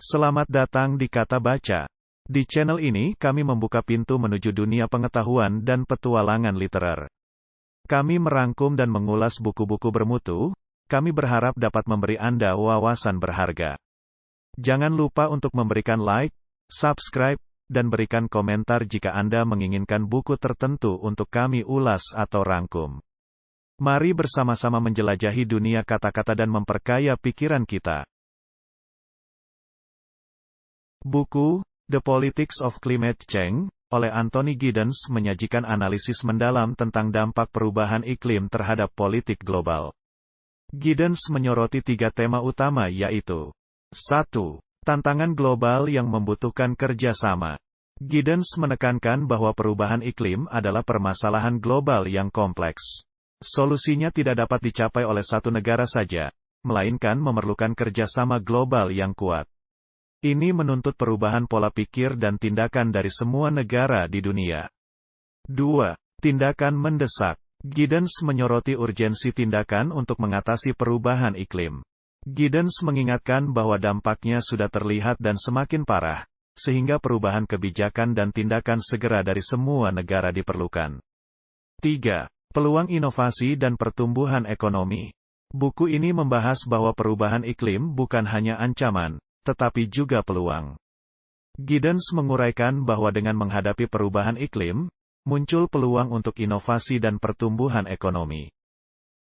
Selamat datang di Kata Baca. Di channel ini kami membuka pintu menuju dunia pengetahuan dan petualangan literer. Kami merangkum dan mengulas buku-buku bermutu. Kami berharap dapat memberi Anda wawasan berharga. Jangan lupa untuk memberikan like, subscribe, dan berikan komentar jika Anda menginginkan buku tertentu untuk kami ulas atau rangkum. Mari bersama-sama menjelajahi dunia kata-kata dan memperkaya pikiran kita. Buku, The Politics of Climate Change, oleh Anthony Giddens menyajikan analisis mendalam tentang dampak perubahan iklim terhadap politik global. Giddens menyoroti 3 tema utama yaitu 1. Tantangan global yang membutuhkan kerjasama. Giddens menekankan bahwa perubahan iklim adalah permasalahan global yang kompleks. Solusinya tidak dapat dicapai oleh satu negara saja, melainkan memerlukan kerjasama global yang kuat. Ini menuntut perubahan pola pikir dan tindakan dari semua negara di dunia. 2. Tindakan mendesak. Giddens menyoroti urgensi tindakan untuk mengatasi perubahan iklim. Giddens mengingatkan bahwa dampaknya sudah terlihat dan semakin parah, sehingga perubahan kebijakan dan tindakan segera dari semua negara diperlukan. 3. Peluang inovasi dan pertumbuhan ekonomi. Buku ini membahas bahwa perubahan iklim bukan hanya ancaman, tetapi juga peluang. Giddens menguraikan bahwa dengan menghadapi perubahan iklim, muncul peluang untuk inovasi dan pertumbuhan ekonomi.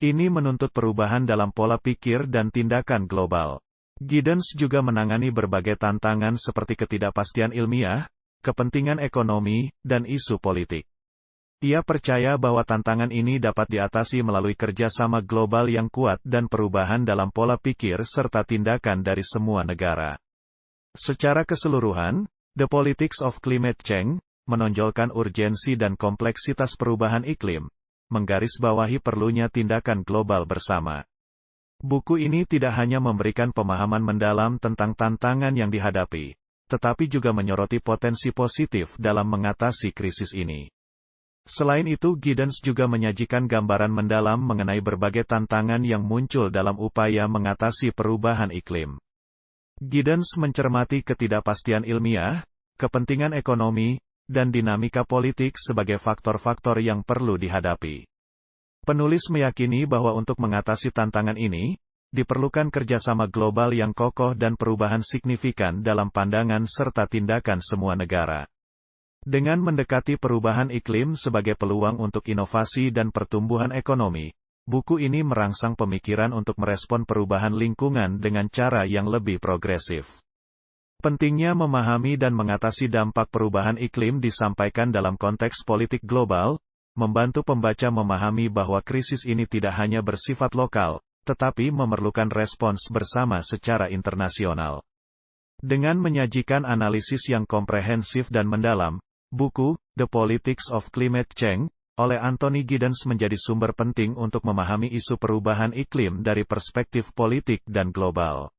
Ini menuntut perubahan dalam pola pikir dan tindakan global. Giddens juga menangani berbagai tantangan seperti ketidakpastian ilmiah, kepentingan ekonomi, dan isu politik. Ia percaya bahwa tantangan ini dapat diatasi melalui kerjasama global yang kuat dan perubahan dalam pola pikir serta tindakan dari semua negara. Secara keseluruhan, The Politics of Climate Change menonjolkan urgensi dan kompleksitas perubahan iklim, menggarisbawahi perlunya tindakan global bersama. Buku ini tidak hanya memberikan pemahaman mendalam tentang tantangan yang dihadapi, tetapi juga menyoroti potensi positif dalam mengatasi krisis ini. Selain itu, Giddens juga menyajikan gambaran mendalam mengenai berbagai tantangan yang muncul dalam upaya mengatasi perubahan iklim. Giddens mencermati ketidakpastian ilmiah, kepentingan ekonomi, dan dinamika politik sebagai faktor-faktor yang perlu dihadapi. Penulis meyakini bahwa untuk mengatasi tantangan ini, diperlukan kerjasama global yang kokoh dan perubahan signifikan dalam pandangan serta tindakan semua negara. Dengan mendekati perubahan iklim sebagai peluang untuk inovasi dan pertumbuhan ekonomi, buku ini merangsang pemikiran untuk merespon perubahan lingkungan dengan cara yang lebih progresif. Pentingnya memahami dan mengatasi dampak perubahan iklim disampaikan dalam konteks politik global, membantu pembaca memahami bahwa krisis ini tidak hanya bersifat lokal, tetapi memerlukan respons bersama secara internasional. Dengan menyajikan analisis yang komprehensif dan mendalam, buku, The Politics of Climate Change, oleh Anthony Giddens menjadi sumber penting untuk memahami isu perubahan iklim dari perspektif politik dan global.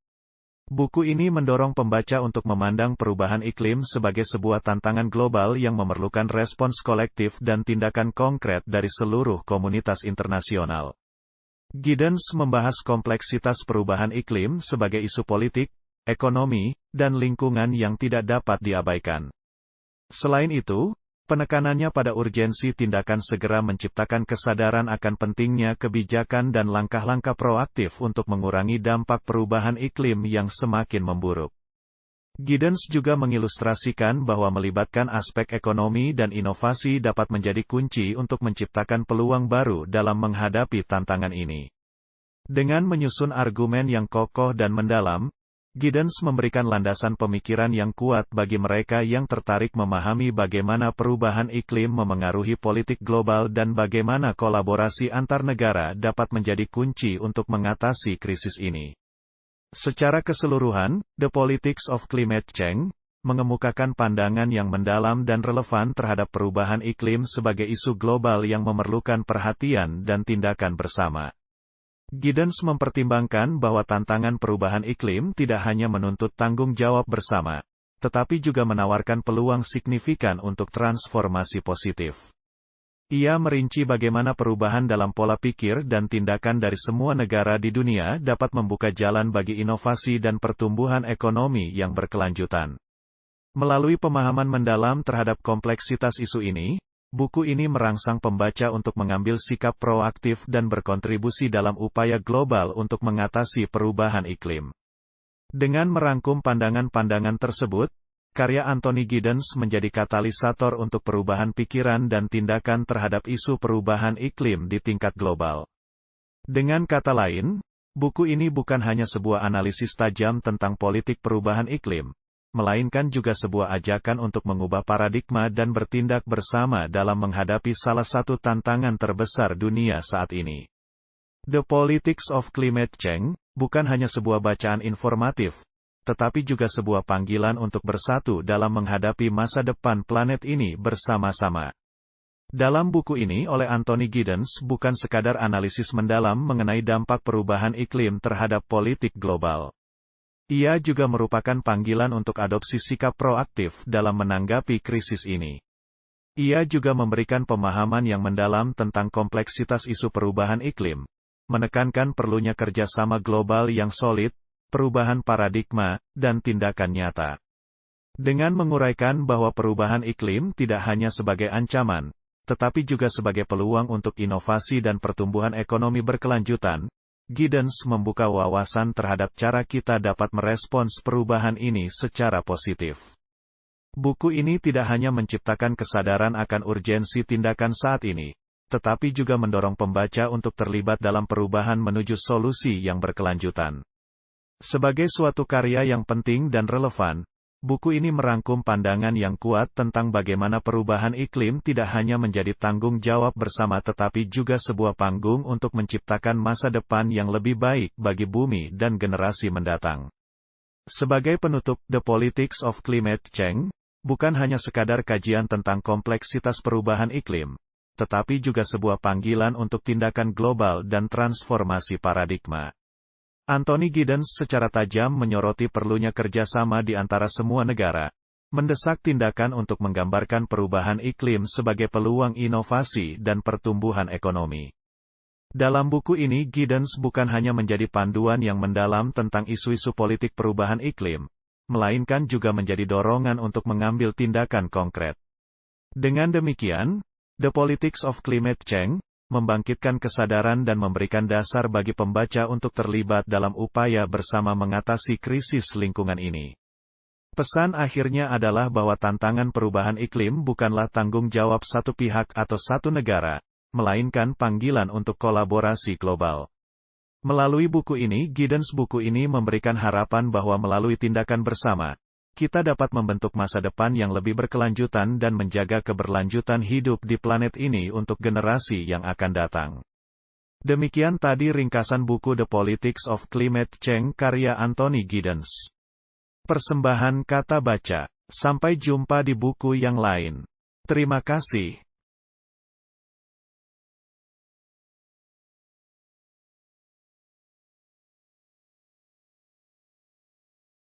Buku ini mendorong pembaca untuk memandang perubahan iklim sebagai sebuah tantangan global yang memerlukan respons kolektif dan tindakan konkret dari seluruh komunitas internasional. Giddens membahas kompleksitas perubahan iklim sebagai isu politik, ekonomi, dan lingkungan yang tidak dapat diabaikan. Selain itu, penekanannya pada urgensi tindakan segera menciptakan kesadaran akan pentingnya kebijakan dan langkah-langkah proaktif untuk mengurangi dampak perubahan iklim yang semakin memburuk. Giddens juga mengilustrasikan bahwa melibatkan aspek ekonomi dan inovasi dapat menjadi kunci untuk menciptakan peluang baru dalam menghadapi tantangan ini. Dengan menyusun argumen yang kokoh dan mendalam, Giddens memberikan landasan pemikiran yang kuat bagi mereka yang tertarik memahami bagaimana perubahan iklim memengaruhi politik global dan bagaimana kolaborasi antar negara dapat menjadi kunci untuk mengatasi krisis ini. Secara keseluruhan, The Politics of Climate Change mengemukakan pandangan yang mendalam dan relevan terhadap perubahan iklim sebagai isu global yang memerlukan perhatian dan tindakan bersama. Giddens mempertimbangkan bahwa tantangan perubahan iklim tidak hanya menuntut tanggung jawab bersama, tetapi juga menawarkan peluang signifikan untuk transformasi positif. Ia merinci bagaimana perubahan dalam pola pikir dan tindakan dari semua negara di dunia dapat membuka jalan bagi inovasi dan pertumbuhan ekonomi yang berkelanjutan. Melalui pemahaman mendalam terhadap kompleksitas isu ini, buku ini merangsang pembaca untuk mengambil sikap proaktif dan berkontribusi dalam upaya global untuk mengatasi perubahan iklim. Dengan merangkum pandangan-pandangan tersebut, karya Anthony Giddens menjadi katalisator untuk perubahan pikiran dan tindakan terhadap isu perubahan iklim di tingkat global. Dengan kata lain, buku ini bukan hanya sebuah analisis tajam tentang politik perubahan iklim, melainkan juga sebuah ajakan untuk mengubah paradigma dan bertindak bersama dalam menghadapi salah satu tantangan terbesar dunia saat ini. The Politics of Climate Change bukan hanya sebuah bacaan informatif, tetapi juga sebuah panggilan untuk bersatu dalam menghadapi masa depan planet ini bersama-sama. Dalam buku ini oleh Anthony Giddens bukan sekadar analisis mendalam mengenai dampak perubahan iklim terhadap politik global. Ia juga merupakan panggilan untuk adopsi sikap proaktif dalam menanggapi krisis ini. Ia juga memberikan pemahaman yang mendalam tentang kompleksitas isu perubahan iklim, menekankan perlunya kerjasama global yang solid, perubahan paradigma, dan tindakan nyata. Dengan menguraikan bahwa perubahan iklim tidak hanya sebagai ancaman, tetapi juga sebagai peluang untuk inovasi dan pertumbuhan ekonomi berkelanjutan, Giddens membuka wawasan terhadap cara kita dapat merespons perubahan ini secara positif. Buku ini tidak hanya menciptakan kesadaran akan urgensi tindakan saat ini, tetapi juga mendorong pembaca untuk terlibat dalam perubahan menuju solusi yang berkelanjutan. Sebagai suatu karya yang penting dan relevan, buku ini merangkum pandangan yang kuat tentang bagaimana perubahan iklim tidak hanya menjadi tanggung jawab bersama tetapi juga sebuah panggung untuk menciptakan masa depan yang lebih baik bagi bumi dan generasi mendatang. Sebagai penutup, The Politics of Climate Change bukan hanya sekadar kajian tentang kompleksitas perubahan iklim, tetapi juga sebuah panggilan untuk tindakan global dan transformasi paradigma. Anthony Giddens secara tajam menyoroti perlunya kerjasama di antara semua negara, mendesak tindakan untuk menggambarkan perubahan iklim sebagai peluang inovasi dan pertumbuhan ekonomi. Dalam buku ini Giddens bukan hanya menjadi panduan yang mendalam tentang isu-isu politik perubahan iklim, melainkan juga menjadi dorongan untuk mengambil tindakan konkret. Dengan demikian, The Politics of Climate Change membangkitkan kesadaran dan memberikan dasar bagi pembaca untuk terlibat dalam upaya bersama mengatasi krisis lingkungan ini. Pesan akhirnya adalah bahwa tantangan perubahan iklim bukanlah tanggung jawab satu pihak atau satu negara, melainkan panggilan untuk kolaborasi global. Melalui buku ini Giddens memberikan harapan bahwa melalui tindakan bersama, kita dapat membentuk masa depan yang lebih berkelanjutan dan menjaga keberlanjutan hidup di planet ini untuk generasi yang akan datang. Demikian tadi ringkasan buku The Politics of Climate Change karya Anthony Giddens. Persembahan Kata Baca. Sampai jumpa di buku yang lain. Terima kasih.